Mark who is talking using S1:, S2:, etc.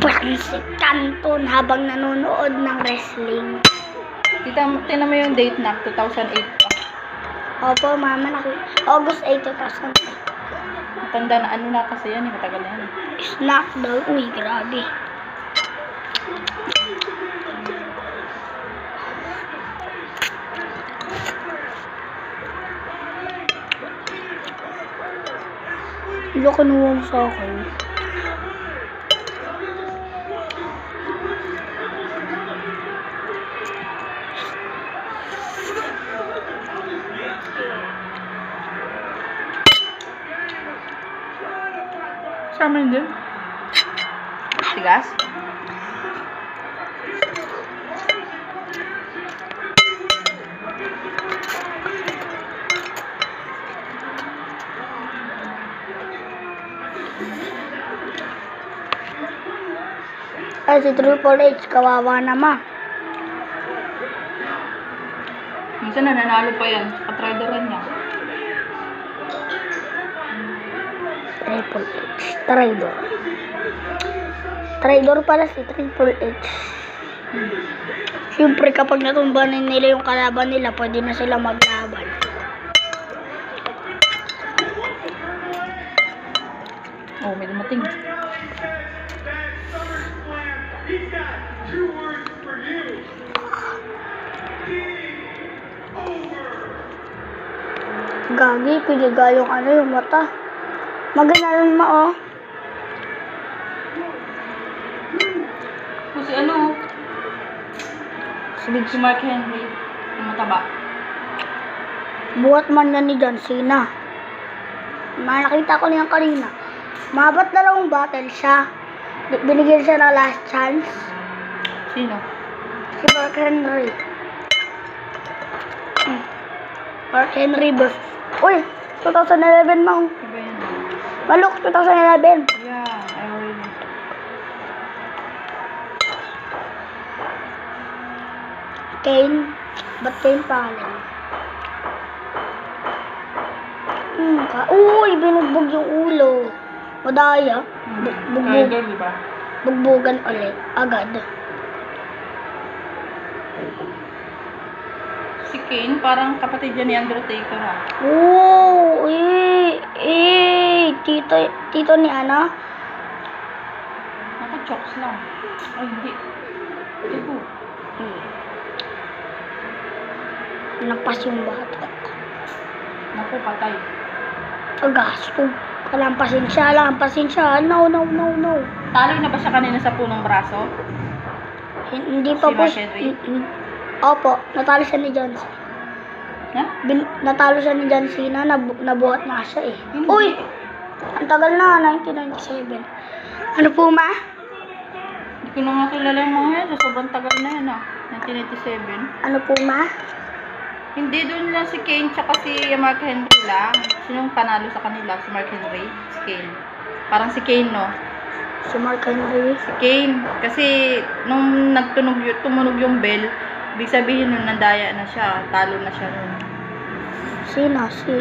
S1: Francis Canton habang nanonood ng wrestling.
S2: Tingnan mo yung date na, 2008 pa.
S1: Opo, mama, August 8, 2008.
S2: Matanda na ano na kasi yan, matagal na yan.
S1: Snack daw. Uy, grabe. Loko nuwang sa akin.
S2: Sama yun din. Tigas?
S1: Ay, si Triple H, kawawa naman.
S2: Minsan nananalo pa yan. Katrideran niya.
S1: Triple H. Traitor. Traitor pala si Triple H. Siyempre, kapag natumbanin nila yung kalaban nila, pwede na sila maglaban.
S2: Oh, may dumating.
S3: He's got 2 words for you. Game over.
S1: Gagi, piniga yung yung mata. Maganda rin oh.
S2: Kasi ano? Si Mark Henry. Yung mataba.
S1: Buhat man yan ni John Cena. Nakita ko niyan kanina. Mabat dalawang battle siya. Binigyan siya ng last chance.
S2: Sino?
S1: Si Mark Henry. Mark Henry boss. Uy, 2011 mo.
S2: Iba yan.
S1: Malok, 2011.
S2: Yeah, I already.
S1: Kane. Ba't Kane pangalan? Uy, binugbog yung ulo. Madaya.
S2: Rider, di ba?
S1: Bugbugan ulit. Agad.
S2: Si Kane, parang kapatid niya ni Undertaker ha.
S1: Oo, tito ni Ana.
S2: Naku, chokes lang. Ay, hindi. Ito.
S1: Napas yung bata.
S2: Naku, patay.
S1: Agasto. Lampasin siya. No.
S2: Talo na ba siya kanina sa punong braso?
S1: Hindi pa
S2: Si
S1: po.
S2: Mark Henry?
S1: Opo, natalo siya ni John Cena.
S2: Ha?
S1: Natalo siya ni John Cena, nabuhat na siya eh.
S2: Hindi.
S1: Uy! Ang tagal na, 1997. Ano po, ma?
S2: Hindi ko na nga kilala yung mga yan. Sobrang tagal na yan ah. 1987.
S1: Ano po, ma?
S2: Hindi, doon lang si Kane tsaka si Mark Henry lang. Sinong panalo sa kanila? Si Mark Henry? Si Kane. Parang si Kane, no?
S1: Si Mark Henry.
S2: Si Kane. Kasi nung tumunog yung bell, ibig sabihin nun nandaya na siya. Talo na siya nun.
S1: Sino? Si